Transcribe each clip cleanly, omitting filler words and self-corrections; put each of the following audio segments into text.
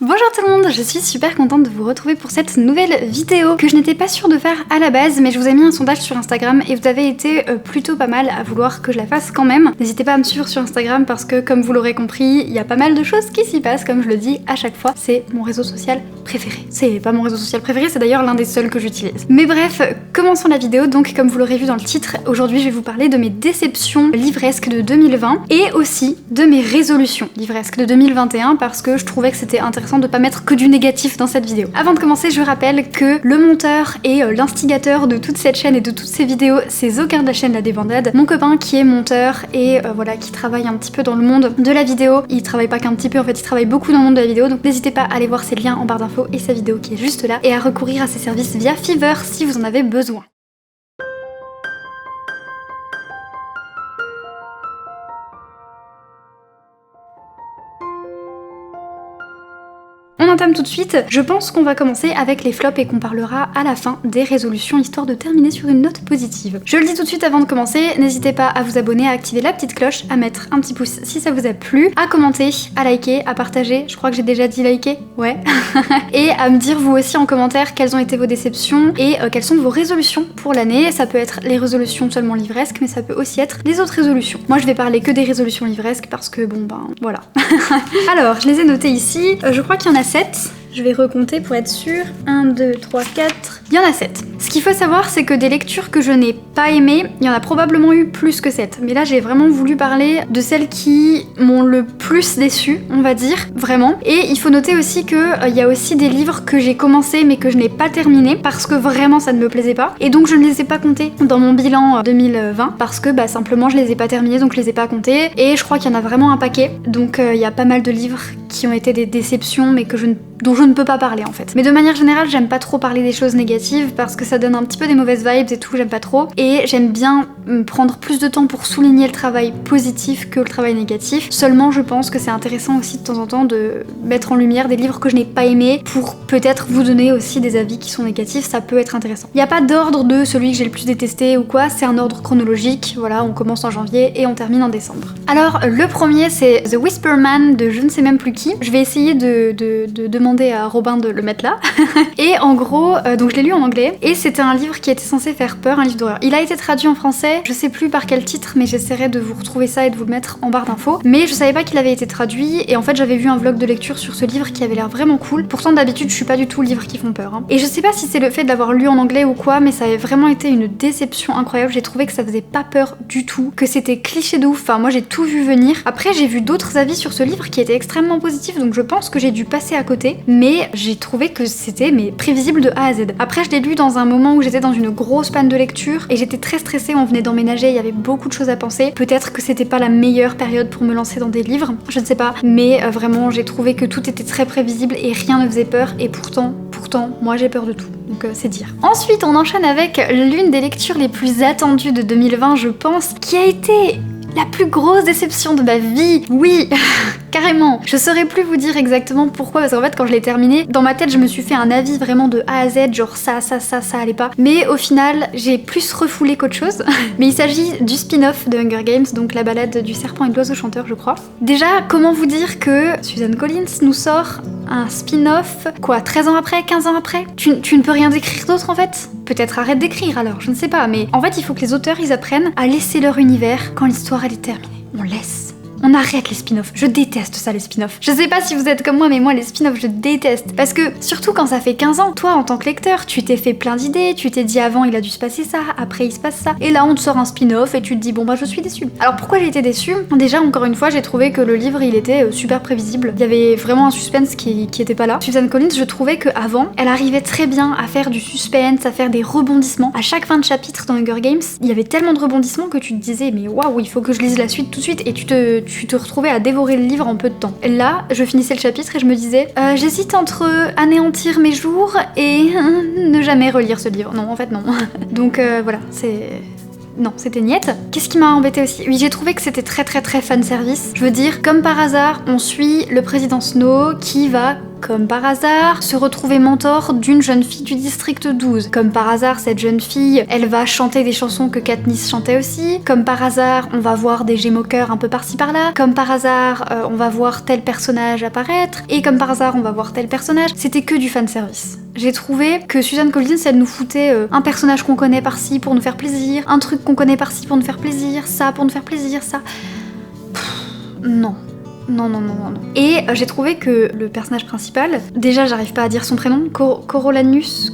Bonjour tout le monde, je suis super contente de vous retrouver pour cette nouvelle vidéo que je n'étais pas sûre de faire à la base, mais je vous ai mis un sondage sur Instagram et vous avez été plutôt pas mal à vouloir que je la fasse quand même. N'hésitez pas à me suivre sur Instagram parce que comme vous l'aurez compris, il y a pas mal de choses qui s'y passent, comme je le dis à chaque fois, c'est mon réseau social préféré. C'est pas mon réseau social préféré, c'est d'ailleurs l'un des seuls que j'utilise. Mais bref, commençons la vidéo. Donc comme vous l'aurez vu dans le titre, aujourd'hui je vais vous parler de mes déceptions livresques de 2020 et aussi de mes résolutions livresques de 2021 parce que je trouvais que c'était intéressant de pas mettre que du négatif dans cette vidéo. Avant de commencer, je rappelle que le monteur et l'instigateur de toute cette chaîne et de toutes ces vidéos, c'est Zocar de la chaîne La Débandade, mon copain qui est monteur et voilà, qui travaille un petit peu dans le monde de la vidéo. Il travaille pas qu'un petit peu, en fait il travaille beaucoup dans le monde de la vidéo, donc n'hésitez pas à aller voir ses liens en barre d'infos et sa vidéo qui est juste là et à recourir à ses services via Fiverr si vous en avez besoin. On entame tout de suite, je pense qu'on va commencer avec les flops et qu'on parlera à la fin des résolutions histoire de terminer sur une note positive. Je le dis tout de suite avant de commencer, n'hésitez pas à vous abonner, à activer la petite cloche, à mettre un petit pouce si ça vous a plu, à commenter, à liker, à partager, je crois que j'ai déjà dit liker, ouais, et à me dire vous aussi en commentaire quelles ont été vos déceptions et quelles sont vos résolutions pour l'année. Ça peut être les résolutions seulement livresques, mais ça peut aussi être les autres résolutions. Moi je vais parler que des résolutions livresques parce que bon ben voilà. Alors je les ai notées ici, je crois qu'il y en a 7. Je vais recompter pour être sûre. 1, 2, 3, 4. Il y en a 7. Ce qu'il faut savoir, c'est que des lectures que je n'ai pas aimées, il y en a probablement eu plus que 7. Mais là, j'ai vraiment voulu parler de celles qui m'ont le plus déçue, on va dire, vraiment. Et il faut noter aussi que il y a aussi des livres que j'ai commencé mais que je n'ai pas terminé parce que vraiment ça ne me plaisait pas. Et donc je ne les ai pas comptés dans mon bilan 2020 parce que bah simplement je les ai pas terminés, donc je les ai pas comptés. Et je crois qu'il y en a vraiment un paquet. Donc il y a pas mal de livres qui ont été des déceptions mais dont je ne peux pas parler en fait. Mais de manière générale, j'aime pas trop parler des choses négatives parce que ça donne un petit peu des mauvaises vibes et tout, j'aime pas trop. Et j'aime bien prendre plus de temps pour souligner le travail positif que le travail négatif. Seulement, je pense que c'est intéressant aussi de temps en temps de mettre en lumière des livres que je n'ai pas aimés pour peut-être vous donner aussi des avis qui sont négatifs, ça peut être intéressant. Il n'y a pas d'ordre de celui que j'ai le plus détesté ou quoi, c'est un ordre chronologique, voilà, on commence en janvier et on termine en décembre. Alors, le premier c'est The Whisper Man de je ne sais même plus qui. Je vais essayer de demander à Robin de le mettre là. Et en gros, donc je l'ai lu en anglais, et c'était un livre qui était censé faire peur, un livre d'horreur. Il a été traduit en français, je sais plus par quel titre, mais j'essaierai de vous retrouver ça et de vous le mettre en barre d'infos. Mais je savais pas qu'il avait été traduit, et en fait j'avais vu un vlog de lecture sur ce livre qui avait l'air vraiment cool. Pourtant d'habitude je suis pas du tout livres qui font peur. Hein. Et je sais pas si c'est le fait de l'avoir lu en anglais ou quoi, mais ça avait vraiment été une déception incroyable. J'ai trouvé que ça faisait pas peur du tout, que c'était cliché de ouf. Enfin moi j'ai tout vu venir. Après j'ai vu d'autres avis sur ce livre qui étaient extrêmement positifs, donc je pense que j'ai dû passer à côté. Mais j'ai trouvé que c'était prévisible de A à Z. Après je l'ai lu dans un moment où j'étais dans une grosse panne de lecture et j'étais très stressée, on venait d'emménager, il y avait beaucoup de choses à penser. Peut-être que c'était pas la meilleure période pour me lancer dans des livres, je ne sais pas, mais vraiment j'ai trouvé que tout était très prévisible et rien ne faisait peur et pourtant moi j'ai peur de tout. Donc c'est dire. Ensuite on enchaîne avec l'une des lectures les plus attendues de 2020 je pense, qui a été la plus grosse déception de ma vie. Oui, carrément. Je saurais plus vous dire exactement pourquoi, parce qu'en fait quand je l'ai terminé, dans ma tête je me suis fait un avis vraiment de A à Z, genre ça allait pas. Mais au final, j'ai plus refoulé qu'autre chose. Mais il s'agit du spin-off de Hunger Games, donc la balade du serpent et de l'oiseau chanteur je crois. Déjà, comment vous dire que Suzanne Collins nous sort un spin-off, quoi, 13 ans après, 15 ans après? Tu ne peux rien décrire d'autre en fait? Peut-être arrête d'écrire alors, je ne sais pas, mais en fait il faut que les auteurs ils apprennent à laisser leur univers quand l'histoire elle est terminée. On laisse. On arrête les spin-offs. Je déteste ça, les spin-offs. Je sais pas si vous êtes comme moi, mais moi, les spin-offs, je déteste. Parce que, surtout quand ça fait 15 ans, toi, en tant que lecteur, tu t'es fait plein d'idées, tu t'es dit avant, il a dû se passer ça, après, il se passe ça. Et là, on te sort un spin-off et tu te dis, bon, bah, je suis déçue. Alors, pourquoi j'ai été déçue? Déjà, encore une fois, j'ai trouvé que le livre, il était super prévisible. Il y avait vraiment un suspense qui était pas là. Suzanne Collins, je trouvais qu'avant, elle arrivait très bien à faire du suspense, à faire des rebondissements. À chaque fin de chapitre dans Hunger Games, il y avait tellement de rebondissements que tu te disais, mais waouh, il faut que je lise la suite tout de suite, et tu te retrouvais à dévorer le livre en peu de temps. Là, je finissais le chapitre et je me disais j'hésite entre anéantir mes jours et ne jamais relire ce livre. Non, en fait non. Donc voilà, non, c'était niette. Qu'est-ce qui m'a embêté aussi? Oui, j'ai trouvé que c'était très fan service. Je veux dire, comme par hasard, on suit le président Snow qui va comme par hasard, se retrouver mentor d'une jeune fille du district 12. Comme par hasard, cette jeune fille, elle va chanter des chansons que Katniss chantait aussi. Comme par hasard, on va voir des Gémeaux-cœurs un peu par-ci par-là. Comme par hasard, on va voir tel personnage apparaître. Et comme par hasard, on va voir tel personnage. C'était que du fanservice. J'ai trouvé que Suzanne Collins, elle nous foutait un personnage qu'on connaît par-ci pour nous faire plaisir, un truc qu'on connaît par-ci pour nous faire plaisir, ça pour nous faire plaisir, ça... Non. Non. Et j'ai trouvé que le personnage principal, déjà j'arrive pas à dire son prénom, Coriolanus,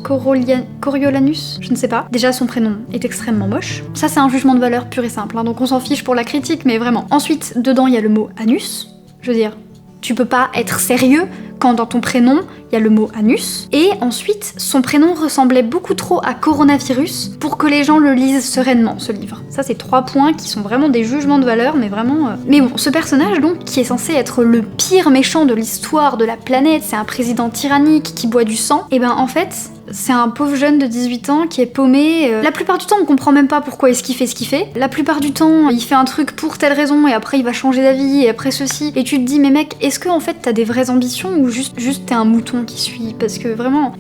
je ne sais pas. Déjà son prénom est extrêmement moche. Ça c'est un jugement de valeur pur et simple, hein, donc on s'en fiche pour la critique, mais vraiment. Ensuite, dedans il y a le mot anus, je veux dire, tu peux pas être sérieux quand dans ton prénom, il y a le mot anus. Et ensuite, son prénom ressemblait beaucoup trop à coronavirus pour que les gens le lisent sereinement, ce livre. Ça, c'est 3 points qui sont vraiment des jugements de valeur, mais vraiment... Mais bon, ce personnage, donc, qui est censé être le pire méchant de l'histoire de la planète, c'est un président tyrannique qui boit du sang, et ben en fait... C'est un pauvre jeune de 18 ans qui est paumé. La plupart du temps, on comprend même pas pourquoi est-ce qu'il fait ce qu'il fait. La plupart du temps, il fait un truc pour telle raison et après il va changer d'avis et après ceci. Et tu te dis, mais mec, est-ce que en fait t'as des vraies ambitions ou juste t'es un mouton qui suit? Parce que vraiment,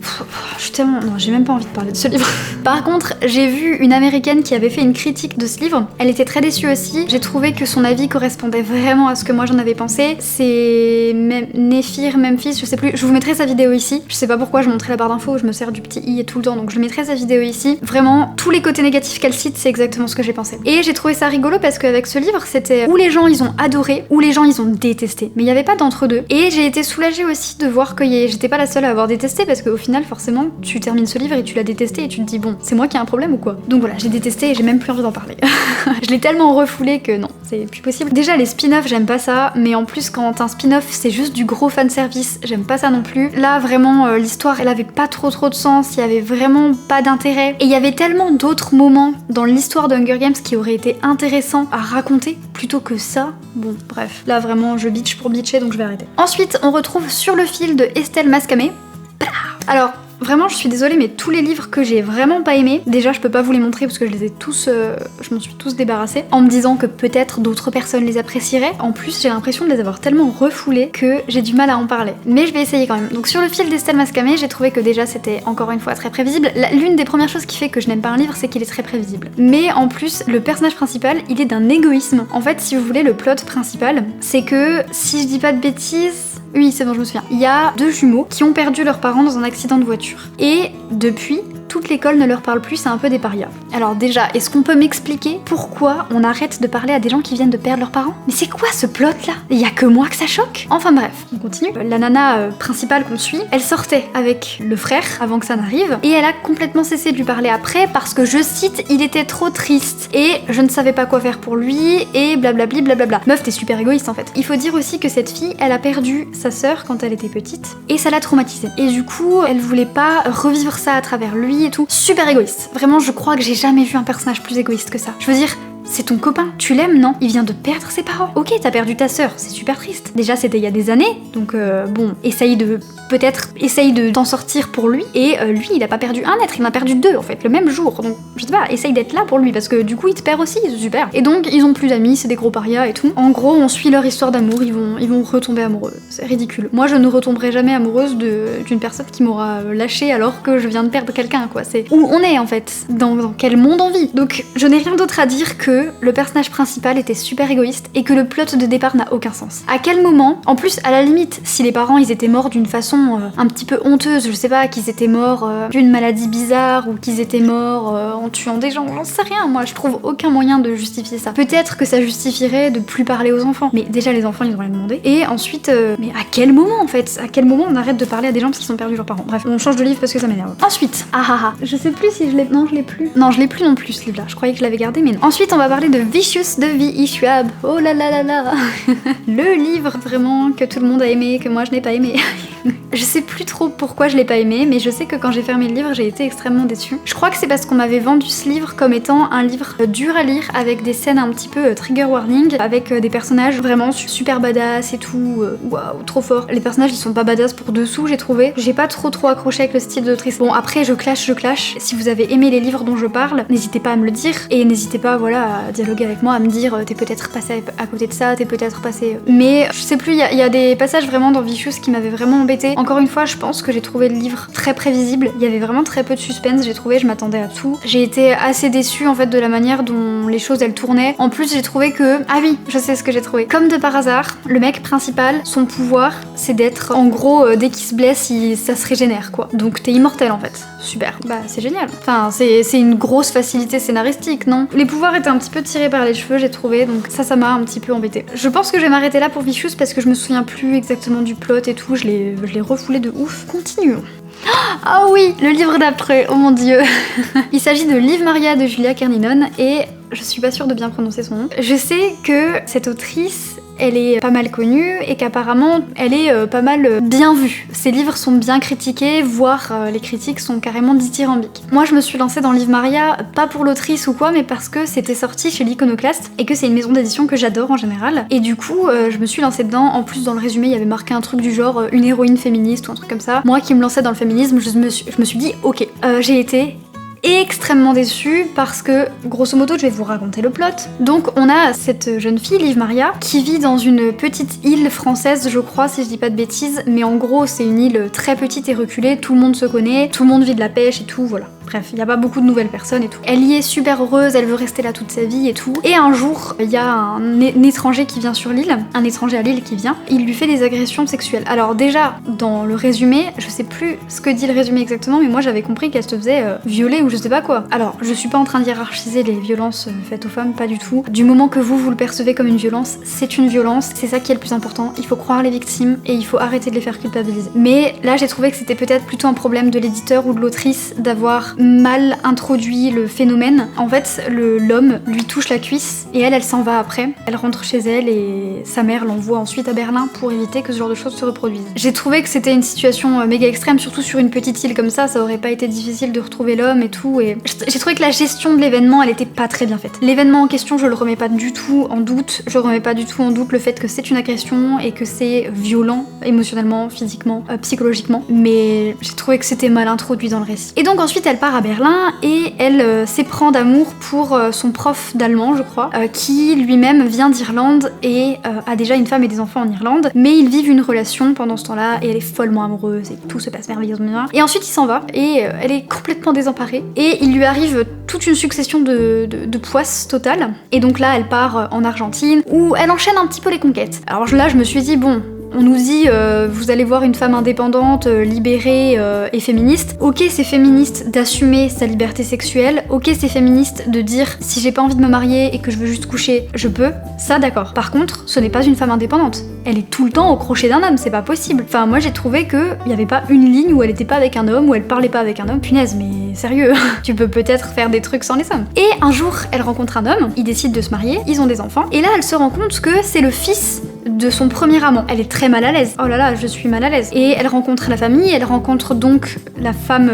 je suis tellement... Non, j'ai même pas envie de parler de ce livre. Par contre, j'ai vu une américaine qui avait fait une critique de ce livre. Elle était très déçue aussi. J'ai trouvé que son avis correspondait vraiment à ce que moi j'en avais pensé. C'est Nephir, Memphis, je sais plus. Je vous mettrai sa vidéo ici. Je sais pas pourquoi je montrais la barre d'infos, je me sers du petit i et tout le temps, donc je mettrai sa vidéo ici. Vraiment, tous les côtés négatifs qu'elle cite, c'est exactement ce que j'ai pensé. Et j'ai trouvé ça rigolo parce qu'avec ce livre, c'était où les gens ils ont adoré, ou les gens ils ont détesté. Mais il n'y avait pas d'entre-deux. Et j'ai été soulagée aussi de voir que j'étais pas la seule à avoir détesté, parce qu'au final, forcément, tu termines ce livre et tu l'as détesté et tu te dis, bon, c'est moi qui ai un problème ou quoi? Donc voilà, j'ai détesté et j'ai même plus envie d'en parler. Je l'ai tellement refoulé que non, c'est plus possible. Déjà, les spin-offs, j'aime pas ça, mais en plus, quand un spin-off, c'est juste du gros fanservice, j'aime pas ça non plus. Là, vraiment, l'histoire, elle avait pas trop de sens, il y avait vraiment pas d'intérêt. Et il y avait tellement d'autres moments dans l'histoire de Hunger Games qui auraient été intéressants à raconter plutôt que ça. Bon, bref. Là, vraiment, je bitch pour bitcher, donc je vais arrêter. Ensuite, on retrouve Sur le fil de Estelle Mascamé. Alors... Vraiment, je suis désolée, mais tous les livres que j'ai vraiment pas aimés, déjà je peux pas vous les montrer parce que je les ai tous, je m'en suis tous débarrassée, en me disant que peut-être d'autres personnes les apprécieraient. En plus, j'ai l'impression de les avoir tellement refoulés que j'ai du mal à en parler. Mais je vais essayer quand même. Donc sur le fil d'Estelle Mascamé, j'ai trouvé que déjà c'était encore une fois très prévisible. L'une des premières choses qui fait que je n'aime pas un livre, c'est qu'il est très prévisible. Mais en plus, le personnage principal, il est d'un égoïsme. En fait, si vous voulez, le plot principal, c'est que, si je dis pas de bêtises... Oui, c'est bon, je me souviens. Il y a 2 jumeaux qui ont perdu leurs parents dans un accident de voiture. Et depuis, toute l'école ne leur parle plus, c'est un peu des parias. Alors déjà, est-ce qu'on peut m'expliquer pourquoi on arrête de parler à des gens qui viennent de perdre leurs parents? Mais c'est quoi ce plot là? Il y a que moi que ça choque? Enfin bref, on continue. La nana principale qu'on suit, elle sortait avec le frère avant que ça n'arrive, et elle a complètement cessé de lui parler après parce que, je cite, il était trop triste et je ne savais pas quoi faire pour lui et blablabli blablabla. Meuf, t'es super égoïste en fait. Il faut dire aussi que cette fille, elle a perdu sa sœur quand elle était petite et ça l'a traumatisée. Et du coup, elle voulait pas revivre ça à travers lui et tout. Super égoïste. Vraiment, je crois que j'ai jamais vu un personnage plus égoïste que ça. Je veux dire, c'est ton copain, tu l'aimes, non? Il vient de perdre ses parents. Ok, t'as perdu ta sœur, c'est super triste. Déjà, c'était il y a des années, donc bon, essaye de t'en sortir pour lui. Et lui, il a pas perdu un être, il en a perdu 2 en fait, le même jour. Donc, je sais pas, essaye d'être là pour lui, parce que du coup, il te perd aussi, c'est super. Et donc, ils ont plus d'amis, c'est des gros parias et tout. En gros, on suit leur histoire d'amour, ils vont retomber amoureux. C'est ridicule. Moi, je ne retomberai jamais amoureuse d'une personne qui m'aura lâchée alors que je viens de perdre quelqu'un, quoi. C'est où on est en fait, dans quel monde on vit. Donc, je n'ai rien d'autre à dire que le personnage principal était super égoïste et que le plot de départ n'a aucun sens. À quel moment, en plus à la limite, si les parents ils étaient morts d'une façon un petit peu honteuse, je sais pas, qu'ils étaient morts d'une maladie bizarre ou qu'ils étaient morts en tuant des gens, j'en sais rien, moi je trouve aucun moyen de justifier ça. Peut-être que ça justifierait de plus parler aux enfants, mais déjà les enfants ils ont rien demandé. Et ensuite, mais à quel moment en fait? À quel moment on arrête de parler à des gens parce qu'ils ont perdu leurs parents? Bref, on change de livre parce que ça m'énerve. Ensuite, je sais plus si je l'ai... Non, je l'ai plus. Non, je l'ai plus non plus ce livre-là, je croyais que je l'avais gardé mais non. Ensuite on va parler de Vicious de V.E. Schwab. Oh là là là là. Le livre vraiment que tout le monde a aimé, que moi je n'ai pas aimé. Je sais plus trop pourquoi je l'ai pas aimé, mais je sais que quand j'ai fermé le livre, j'ai été extrêmement déçue. Je crois que c'est parce qu'on m'avait vendu ce livre comme étant un livre dur à lire, avec des scènes un petit peu trigger warning, avec des personnages vraiment super badass et tout. Waouh, trop fort. Les personnages ils sont pas badass pour dessous, j'ai trouvé. J'ai pas trop accroché avec le style de l'autrice. Bon, après je clash. Si vous avez aimé les livres dont je parle, n'hésitez pas à me le dire, et n'hésitez pas, voilà, à dialoguer avec moi, à me dire t'es peut-être passé à côté de ça, t'es peut-être passé... Mais je sais plus, il y a des passages vraiment dans Vicious qui m'avaient vraiment embêtée. arrêté. Encore une fois, je pense que j'ai trouvé le livre très prévisible. Il y avait vraiment très peu de suspense, j'ai trouvé, je m'attendais à tout. J'ai été assez déçue en fait de la manière dont les choses elles tournaient. En plus, j'ai trouvé que... Ah oui, je sais ce que j'ai trouvé. Comme de par hasard, le mec principal, son pouvoir, c'est d'être... En gros, dès qu'il se blesse, ça se régénère, quoi. Donc t'es immortel en fait. Super. Bah c'est génial. Enfin, c'est une grosse facilité scénaristique, non? Les pouvoirs étaient un petit peu tirés par les cheveux, j'ai trouvé, donc ça m'a un petit peu embêté. Je pense que je vais m'arrêter là pour Vicious parce que je me souviens plus exactement du plot et tout, je l'ai refoulé de ouf. Continuons. Ah oui, le livre d'après, oh mon dieu. Il s'agit de Liv Maria de Julia Kerninon et je suis pas sûre de bien prononcer son nom. Je sais que cette autrice, elle est pas mal connue et qu'apparemment elle est pas mal bien vue. Ses livres sont bien critiqués, voire les critiques sont carrément dithyrambiques. Moi je me suis lancée dans Liv Maria, pas pour l'autrice ou quoi, mais parce que c'était sorti chez l'Iconoclaste et que c'est une maison d'édition que j'adore en général. Et du coup je me suis lancée dedans, en plus dans le résumé il y avait marqué un truc du genre une héroïne féministe ou un truc comme ça. Moi qui me lançais dans le féminisme, je me suis dit ok, j'ai été extrêmement déçue parce que, grosso modo, je vais vous raconter le plot. Donc, on a cette jeune fille, Liv Maria, qui vit dans une petite île française, je crois, si je dis pas de bêtises, mais en gros, c'est une île très petite et reculée, tout le monde se connaît, tout le monde vit de la pêche et tout, voilà. Bref, il y a pas beaucoup de nouvelles personnes et tout. Elle y est super heureuse, elle veut rester là toute sa vie et tout. Et un jour, il y a un étranger qui vient sur l'île, un étranger à l'île qui vient, il lui fait des agressions sexuelles. Alors déjà, dans le résumé, je sais plus ce que dit le résumé exactement, mais moi j'avais compris qu'elle se faisait violer ou je sais pas quoi. Alors, je suis pas en train de hiérarchiser les violences faites aux femmes, pas du tout. Du moment que vous le percevez comme une violence, c'est une violence, c'est ça qui est le plus important. Il faut croire les victimes et il faut arrêter de les faire culpabiliser. Mais là, j'ai trouvé que c'était peut-être plutôt un problème de l'éditeur ou de l'autrice d'avoir mal introduit le phénomène. En fait, l'homme lui touche la cuisse et elle s'en va après. Elle rentre chez elle et sa mère l'envoie ensuite à Berlin pour éviter que ce genre de choses se reproduisent. J'ai trouvé que c'était une situation méga extrême, surtout sur une petite île comme ça aurait pas été difficile de retrouver l'homme et tout. Et j'ai trouvé que la gestion de l'événement, elle était pas très bien faite. L'événement en question, je le remets pas du tout en doute. Je remets pas du tout en doute le fait que c'est une agression et que c'est violent émotionnellement, physiquement, psychologiquement. Mais j'ai trouvé que c'était mal introduit dans le récit. Et donc ensuite, elle part à Berlin et elle s'éprend d'amour pour son prof d'allemand, je crois, qui lui-même vient d'Irlande et a déjà une femme et des enfants en Irlande, mais ils vivent une relation pendant ce temps-là et elle est follement amoureuse et tout se passe merveilleusement. Et ensuite il s'en va et elle est complètement désemparée et il lui arrive toute une succession de poisses totales. Et donc là elle part en Argentine où elle enchaîne un petit peu les conquêtes. Alors là je me suis dit bon, on nous dit vous allez voir une femme indépendante, libérée et féministe. Ok, c'est féministe d'assumer sa liberté sexuelle. Ok, c'est féministe de dire si j'ai pas envie de me marier et que je veux juste coucher, je peux. Ça d'accord. Par contre, ce n'est pas une femme indépendante. Elle est tout le temps au crochet d'un homme, c'est pas possible. Enfin, moi j'ai trouvé que y avait pas une ligne où elle était pas avec un homme, où elle parlait pas avec un homme. Punaise, mais sérieux, tu peux peut-être faire des trucs sans les hommes. Et un jour, elle rencontre un homme, ils décident de se marier, ils ont des enfants, et là elle se rend compte que c'est le fils de son premier amant. Elle est très mal à l'aise. Oh là là, je suis mal à l'aise. Et elle rencontre la famille, elle rencontre donc la femme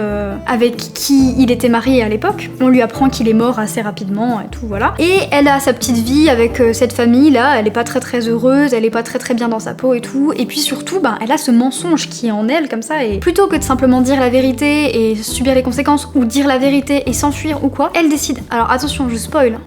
avec qui il était marié à l'époque. On lui apprend qu'il est mort assez rapidement et tout, voilà. Et elle a sa petite vie avec cette famille-là, elle est pas très heureuse, elle est pas très bien dans sa peau et tout. Et puis surtout, elle a ce mensonge qui est en elle comme ça, et plutôt que de simplement dire la vérité et subir les conséquences, ou dire la vérité et s'enfuir ou quoi, elle décide. Alors attention, je spoil.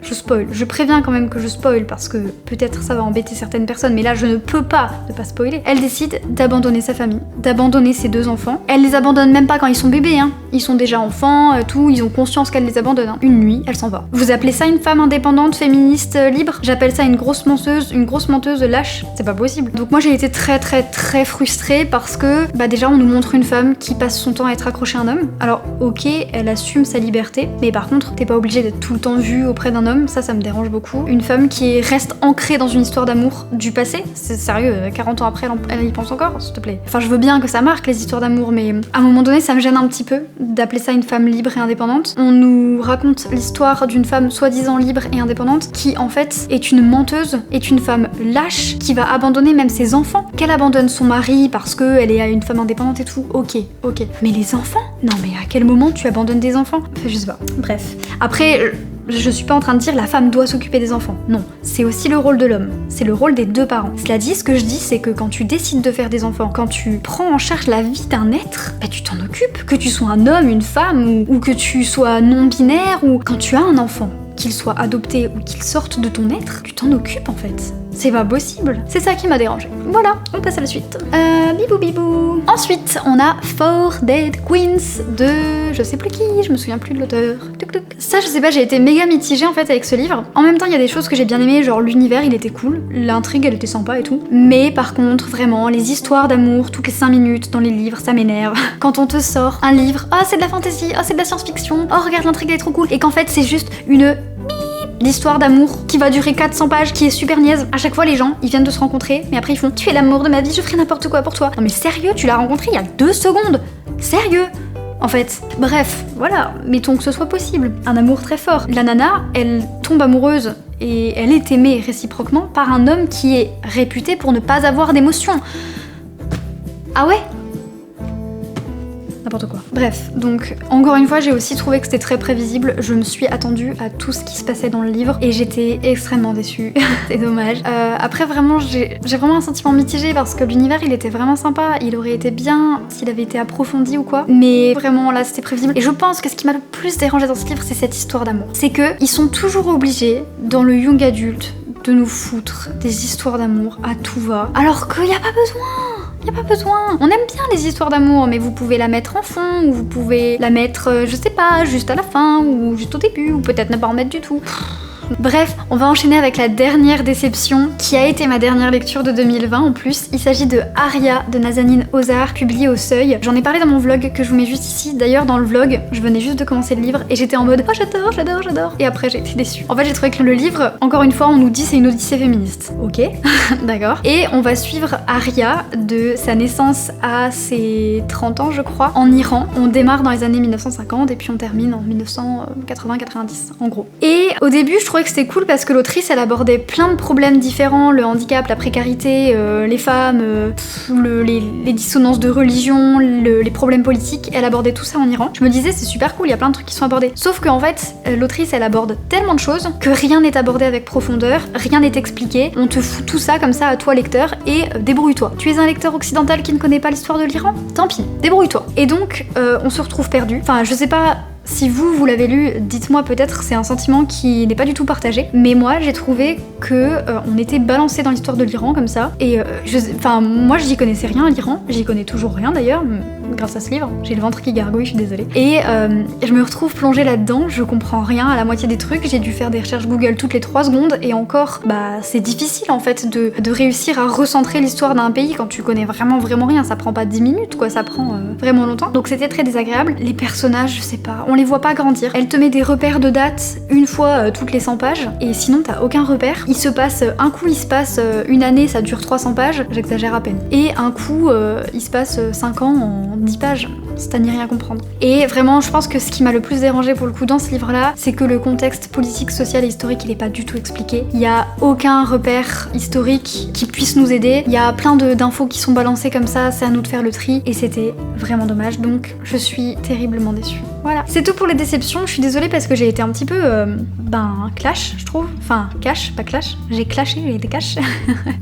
Je préviens quand même que je spoil parce que peut-être ça va embêter certaines personnes, mais là je ne peux pas ne pas spoiler. Elle décide d'abandonner sa famille, d'abandonner ses deux enfants. Elle les abandonne même pas quand ils sont bébés, hein. Ils sont déjà enfants, tout, ils ont conscience qu'elle les abandonne. Hein. Une nuit, elle s'en va. Vous appelez ça une femme indépendante, féministe, libre? J'appelle ça une grosse menteuse lâche. C'est pas possible. Donc moi j'ai été très frustrée parce que déjà on nous montre une femme qui passe son temps à être accrochée à un homme. Alors ok, elle assume sa liberté, mais par contre t'es pas obligée d'être tout le temps vue auprès d'un homme, ça me dérange beaucoup. Une femme qui reste ancrée dans une histoire d'amour du passé, c'est sérieux, 40 ans après elle y pense encore, s'il te plaît. Enfin je veux bien que ça marque les histoires d'amour, mais à un moment donné ça me gêne un petit peu d'appeler ça une femme libre et indépendante. On nous raconte l'histoire d'une femme soi-disant libre et indépendante qui en fait est une menteuse, est une femme lâche qui va abandonner même ses enfants, qu'elle abandonne son mari parce qu'elle est une femme indépendante et tout, ok. Mais les enfants? Non mais à quel moment tu abandonnes des enfants? Enfin, je sais pas. Bref. Après, je suis pas en train de dire la femme doit s'occuper des enfants. Non, c'est aussi le rôle de l'homme. C'est le rôle des deux parents. Cela dit, ce que je dis, c'est que quand tu décides de faire des enfants, quand tu prends en charge la vie d'un être, tu t'en occupes. Que tu sois un homme, une femme, ou que tu sois non-binaire, ou quand tu as un enfant, qu'il soit adopté ou qu'il sorte de ton être, tu t'en occupes en fait. C'est pas possible. C'est ça qui m'a dérangé. Voilà, on passe à la suite. Bibou bibou. Ensuite, on a Four Dead Queens de je sais plus qui, je me souviens plus de l'auteur. Ça, je sais pas, j'ai été méga mitigée en fait avec ce livre. En même temps, il y a des choses que j'ai bien aimées, genre l'univers, il était cool, l'intrigue, elle était sympa et tout. Mais par contre, vraiment, les histoires d'amour toutes les 5 minutes dans les livres, ça m'énerve. Quand on te sort un livre, ah c'est de la fantasy, ah c'est de la science-fiction, oh regarde l'intrigue, elle est trop cool, et qu'en fait c'est juste une l'histoire d'amour qui va durer 400 pages, qui est super niaise. À chaque fois, les gens, ils viennent de se rencontrer, mais après ils font tu es l'amour de ma vie, je ferai n'importe quoi pour toi. Non mais sérieux, tu l'as rencontré il y a 2 secondes. Sérieux. En fait, bref, voilà, mettons que ce soit possible. Un amour très fort. La nana, elle tombe amoureuse et elle est aimée réciproquement par un homme qui est réputé pour ne pas avoir d'émotions. Ah ouais ? N'importe quoi. Bref, donc encore une fois j'ai aussi trouvé que c'était très prévisible, je me suis attendue à tout ce qui se passait dans le livre et j'étais extrêmement déçue, c'est dommage. Après vraiment j'ai vraiment un sentiment mitigé parce que l'univers il était vraiment sympa, il aurait été bien s'il avait été approfondi ou quoi, mais vraiment là c'était prévisible. Et je pense que ce qui m'a le plus dérangé dans ce livre c'est cette histoire d'amour. C'est que ils sont toujours obligés dans le young adulte de nous foutre des histoires d'amour à tout va, alors qu'il n'y a pas besoin. Y a pas besoin. On aime bien les histoires d'amour, mais vous pouvez la mettre en fond, ou vous pouvez la mettre, je sais pas, juste à la fin, ou juste au début, ou peut-être ne pas en mettre du tout. Bref, on va enchaîner avec la dernière déception, qui a été ma dernière lecture de 2020 en plus. Il s'agit de Aria de Nazanin Ozar, publié au Seuil. J'en ai parlé dans mon vlog que je vous mets juste ici. D'ailleurs, dans le vlog, je venais juste de commencer le livre et j'étais en mode oh j'adore, j'adore, j'adore. Et après, j'ai été déçue. En fait, j'ai trouvé que le livre, encore une fois, on nous dit c'est une odyssée féministe. Ok, d'accord. Et on va suivre Aria de sa naissance à ses 30 ans, je crois, en Iran. On démarre dans les années 1950 et puis on termine en 1980-90, en gros. Et au début, je trouvais que c'était cool parce que l'autrice elle abordait plein de problèmes différents, le handicap, la précarité, les femmes, les dissonances de religion, les problèmes politiques, elle abordait tout ça en Iran. Je me disais c'est super cool, il y a plein de trucs qui sont abordés. Sauf qu'en fait, l'autrice elle aborde tellement de choses que rien n'est abordé avec profondeur, rien n'est expliqué, on te fout tout ça comme ça à toi lecteur et débrouille-toi. Tu es un lecteur occidental qui ne connaît pas l'histoire de l'Iran ? Tant pis, débrouille-toi. Et donc on se retrouve perdu. Enfin je sais pas. Si vous l'avez lu, dites-moi peut-être, c'est un sentiment qui n'est pas du tout partagé. Mais moi, j'ai trouvé que on était balancé dans l'histoire de l'Iran comme ça. Et moi, j'y connaissais rien à l'Iran. J'y connais toujours rien d'ailleurs, grâce à ce livre. J'ai le ventre qui gargouille, je suis désolée. Et je me retrouve plongée là-dedans. Je comprends rien à la moitié des trucs. J'ai dû faire des recherches Google toutes les 3 secondes. Et encore, c'est difficile en fait de réussir à recentrer l'histoire d'un pays quand tu connais vraiment rien. Ça prend pas 10 minutes, quoi. Ça prend vraiment longtemps. Donc c'était très désagréable. Les personnages, je sais pas. On les voit pas grandir. Elle te met des repères de date une fois toutes les 100 pages et sinon t'as aucun repère. Il se passe une année, ça dure 300 pages, j'exagère à peine. Et un coup, il se passe 5 ans en 10 pages. C'est à n'y rien comprendre. Et vraiment, je pense que ce qui m'a le plus dérangé pour le coup dans ce livre-là, c'est que le contexte politique, social et historique, il est pas du tout expliqué. Il y a aucun repère historique qui puisse nous aider. Il y a plein d'infos qui sont balancées comme ça, c'est à nous de faire le tri et c'était vraiment dommage. Donc, je suis terriblement déçue. Voilà. C'est tout pour les déceptions. Je suis désolée parce que j'ai été un petit peu, clash, je trouve. Enfin, cash, pas clash. J'ai clashé, j'ai été cash.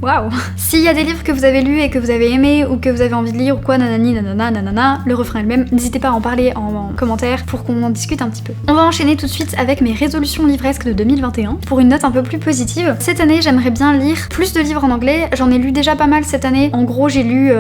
Waouh. S'il y a des livres que vous avez lus et que vous avez aimés ou que vous avez envie de lire ou quoi, nanani, nanana, nanana, le refrain est le même, n'hésitez pas à en parler en commentaire pour qu'on en discute un petit peu. On va enchaîner tout de suite avec mes résolutions livresques de 2021 pour une note un peu plus positive. Cette année, j'aimerais bien lire plus de livres en anglais. J'en ai lu déjà pas mal cette année. En gros, j'ai lu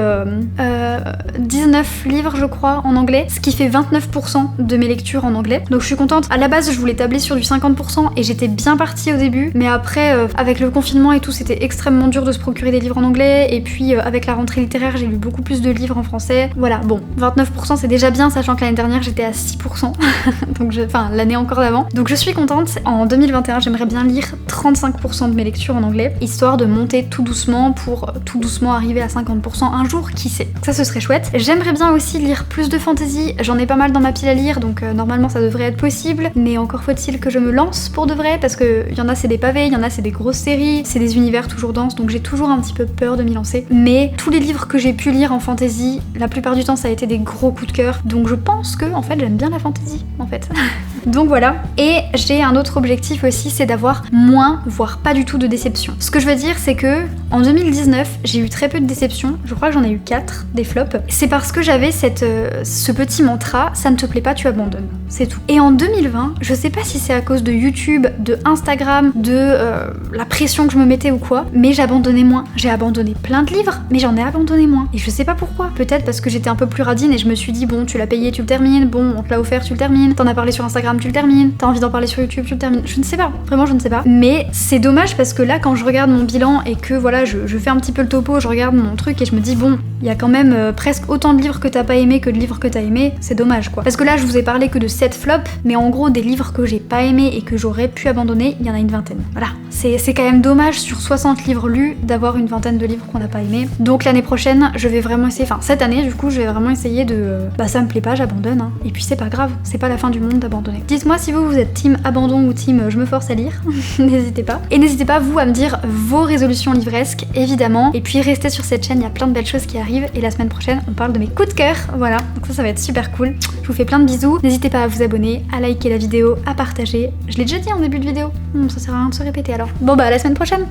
19 livres, je crois, en anglais, ce qui fait 29% de mes lectures en anglais. Donc je suis contente. À la base, je voulais tabler sur du 50% et j'étais bien partie au début, mais après, avec le confinement et tout, c'était extrêmement dur de se procurer des livres en anglais. Et puis, avec la rentrée littéraire, j'ai lu beaucoup plus de livres en français. Voilà, bon, 29% c'est déjà bien, sachant que l'année dernière, j'étais à 6%. Donc, l'année encore d'avant. Donc je suis contente. En 2021, j'aimerais bien lire 35% de mes lectures en anglais, histoire de monter tout doucement pour tout doucement arriver à 50% un jour, qui sait. Ça, ce serait chouette. J'aimerais bien aussi lire plus de fantasy. J'en ai pas mal dans ma pile à lire, donc normalement ça devrait être possible, mais encore faut-il que je me lance pour de vrai, parce que y en a c'est des pavés, y en a c'est des grosses séries, c'est des univers toujours denses, donc j'ai toujours un petit peu peur de m'y lancer. Mais tous les livres que j'ai pu lire en fantasy, la plupart du temps ça a été des gros coups de cœur, donc je pense que en fait j'aime bien la fantasy en fait. Donc voilà. Et j'ai un autre objectif aussi, c'est d'avoir moins, voire pas du tout de déception. Ce que je veux dire, c'est que en 2019, j'ai eu très peu de déceptions. Je crois que j'en ai eu 4 des flops. C'est parce que j'avais ce petit mantra, ça ne te plaît pas, tu tu abandonnes. C'est tout. Et en 2020, je sais pas si c'est à cause de YouTube, de Instagram, de la pression que je me mettais ou quoi, mais j'abandonnais moins. J'ai abandonné plein de livres, mais j'en ai abandonné moins. Et je sais pas pourquoi. Peut-être parce que j'étais un peu plus radine et je me suis dit, bon, tu l'as payé, tu le termines, bon, on te l'a offert, tu le termines, t'en as parlé sur Instagram, tu le termines, t'as envie d'en parler sur YouTube, tu le termines. Je ne sais pas, vraiment je ne sais pas. Mais c'est dommage parce que là, quand je regarde mon bilan et que voilà, je fais un petit peu le topo, je regarde mon truc et je me dis, bon, il y a quand même presque autant de livres que t'as pas aimé que de livres que t'as aimé, c'est dommage quoi. Parce que là, je vous ai parlé que de 7 flops, mais en gros, des livres que j'ai pas aimé et que j'aurais pu abandonner, il y en a une vingtaine. Voilà. C'est quand même dommage sur 60 livres lus d'avoir une vingtaine de livres qu'on n'a pas aimé. Donc l'année prochaine, je vais vraiment essayer, enfin cette année du coup, je vais vraiment essayer de... Bah ça me plaît pas, j'abandonne. Hein. Et puis c'est pas grave, c'est pas la fin du monde d'abandonner. Dites-moi si vous êtes team abandon ou team je me force à lire, n'hésitez pas. Et n'hésitez pas vous à me dire vos résolutions livresques, évidemment. Et puis restez sur cette chaîne, il y a plein de belles choses qui arrivent. Et la semaine prochaine, on parle de mes coups de cœur. Voilà, donc ça va être super cool. Je vous fais plein de bisous. N'hésitez pas à vous abonner, à liker la vidéo, à partager. Je l'ai déjà dit en début de vidéo. Ça sert à rien de se répéter alors. Bon bah à la semaine prochaine.